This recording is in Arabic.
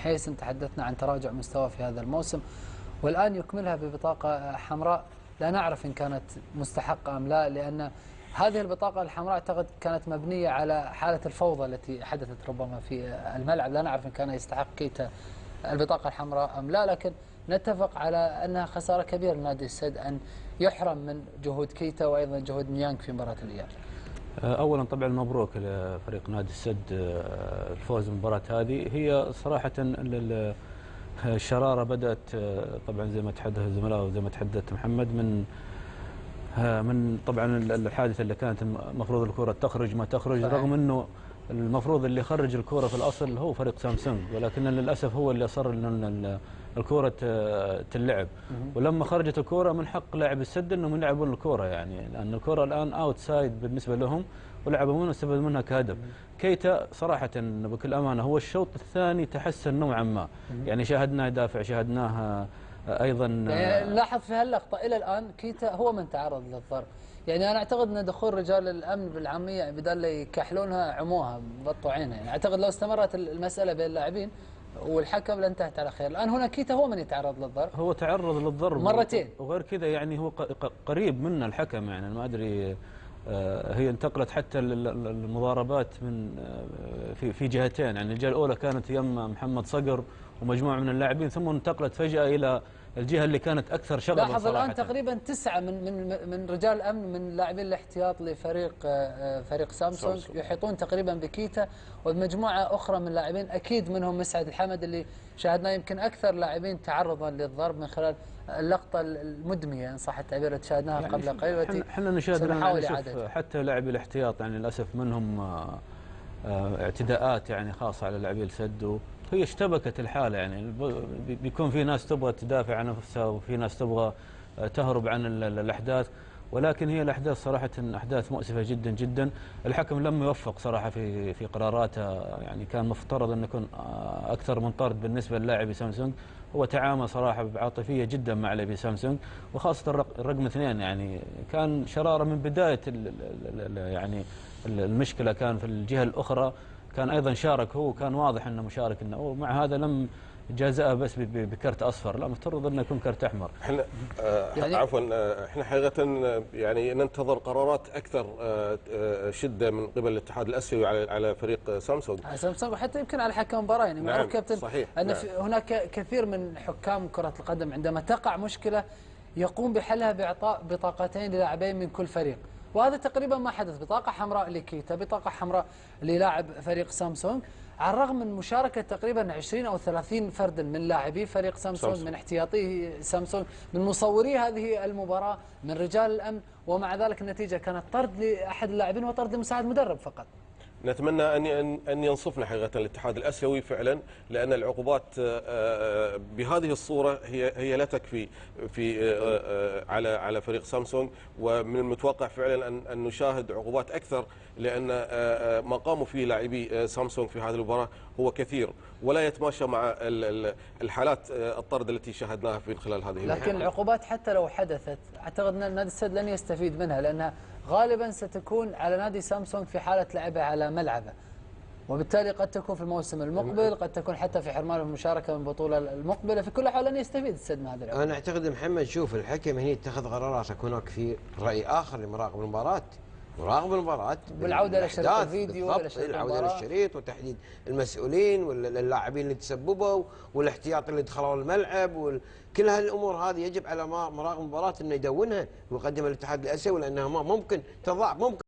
حيث تحدثنا عن تراجع مستوى في هذا الموسم، والآن يكملها ببطاقة حمراء لا نعرف إن كانت مستحقة أم لا، لأن هذه البطاقة الحمراء أعتقد كانت مبنية على حالة الفوضى التي حدثت ربما في الملعب. لا نعرف إن كان يستحق كيتا البطاقة الحمراء أم لا، لكن نتفق على أنها خسارة كبيرة لنادي السد أن يحرم من جهود كيتا وأيضا جهود نيانغ في مباراة الإياب. أولا طبعا مبروك لفريق نادي السد الفوز بالمباراة هذه. هي صراحة الشرارة بدأت طبعا زي ما تحدث الزملاء وزي ما تحدث محمد من طبعا الحادثة اللي كانت المفروض الكرة تخرج ما تخرج، رغم أنه المفروض اللي يخرج الكرة في الأصل هو فريق سامسونج، ولكن للأسف هو اللي أصر أن الكرة تلعب. ولما خرجت الكرة من حق لاعب السد أنهم يلعبون الكرة، يعني لأن الكرة الآن أوت سايد بالنسبة لهم ولعبوا منها واستفادوا منها كهدف. كيتا صراحة بكل أمانة هو الشوط الثاني تحسن نوعا ما، يعني شاهدناه يدافع، شاهدناه أيضا يعني لاحظ في هاللقطة إلى الآن كيتا هو من تعرض للضرب. يعني أنا أعتقد أن دخول رجال الأمن بالعامية بدل يكحلونها عموها بطوا عينها، يعني أعتقد لو استمرت المسألة بين اللاعبين والحكم لانتهت على خير. الآن هنا كيتا هو من يتعرض للضرب، هو تعرض للضرب مرتين وغير كذا، يعني هو قريب من الحكم، يعني ما أدري هي انتقلت حتى المضاربات من في جهتين، يعني الجهة الأولى كانت يم محمد صقر ومجموعة من اللاعبين، ثم انتقلت فجأة إلى الجهة اللي كانت أكثر شغبا. لاحظ الآن تقريبا 9 من رجال الأمن من لاعبين الاحتياط فريق سامسونج يحيطون تقريبا بكيتا، ومجموعة أخرى من اللاعبين أكيد منهم مسعد الحمد اللي شاهدناه يمكن أكثر لاعبين تعرضا للضرب من خلال اللقطة المدمية إن صح التعبير التي شاهدناها يعني قبل قليل. احنا نشاهد حتى لاعبي الاحتياط، يعني للأسف منهم اعتداءات يعني خاصة على لاعبي السد، هي اشتبكت الحالة، يعني بيكون في ناس تبغى تدافع عن نفسها وفي ناس تبغى تهرب عن الأحداث، ولكن هي الأحداث صراحة أحداث مؤسفة جدا جدا. الحكم لم يوفق صراحة في قراراته، يعني كان مفترض أن يكون أكثر من طرد بالنسبة للاعبي سامسونج. هو تعامل صراحة بعاطفية جدا مع لاعبي سامسونج، وخاصة الرقم 2، يعني كان شرارة من بداية يعني المشكلة كان في الجهة الأخرى، كان أيضا شارك هو، كان واضح أنه مشارك، ومع هذا لم جازأه بس بكرت أصفر، لا مفترض أنه يكون كرت أحمر. احنا يعني عفوا احنا حقيقة يعني ننتظر قرارات أكثر شدة من قبل الاتحاد الآسيوي على فريق سامسونج وحتى يمكن على حكم المباراة. يعني معروف كابتن صحيح أن هناك كثير من حكام كرة القدم عندما تقع مشكلة يقوم بحلها بإعطاء بطاقتين للاعبين من كل فريق، وهذا تقريبا ما حدث. بطاقة حمراء لكيتا، بطاقة حمراء للاعب فريق سامسونج، على الرغم من مشاركة تقريبا 20 أو 30 فردا من لاعبي فريق سامسونج، من احتياطي سامسونج، من مصوري هذه المباراة، من رجال الأمن، ومع ذلك النتيجة كانت طرد لأحد اللاعبين وطرد لمساعد مدرب فقط. نتمنى أن ينصفنا حقيقة الاتحاد الآسيوي فعلا، لأن العقوبات بهذه الصورة هي لا تكفي على فريق سامسونج، ومن المتوقع فعلا أن نشاهد عقوبات أكثر، لأن ما قاموا فيه لاعبي سامسونج في هذه المباراة هو كثير ولا يتماشى مع الحالات الطرد التي شاهدناها في خلال هذه لكن العقوبات حتى لو حدثت أعتقد أن نادي السد لن يستفيد منها، لأنها غالبا ستكون على نادي سامسونج في حالة لعبه على ملعبه، وبالتالي قد تكون في الموسم المقبل، قد تكون حتى في حرمان المشاركة من البطولة المقبلة. في كل حال لن يستفيد السد من هذا العقوبة. أنا أعتقد محمد، شوف الحكم هنا اتخذ قرارات، هناك في رأي آخر لمراقب المباراة، مراقب المباراة بالعودة لشريط الفيديو، العودة للشريط وتحديد المسؤولين واللاعبين اللي تسببوا والاحتياط اللي دخلوا الملعب كل هالامور هذه يجب على مراقب المباراة انه يدونها ويقدمها للاتحاد الاسيوي، لانها ممكن تضاعف، ممكن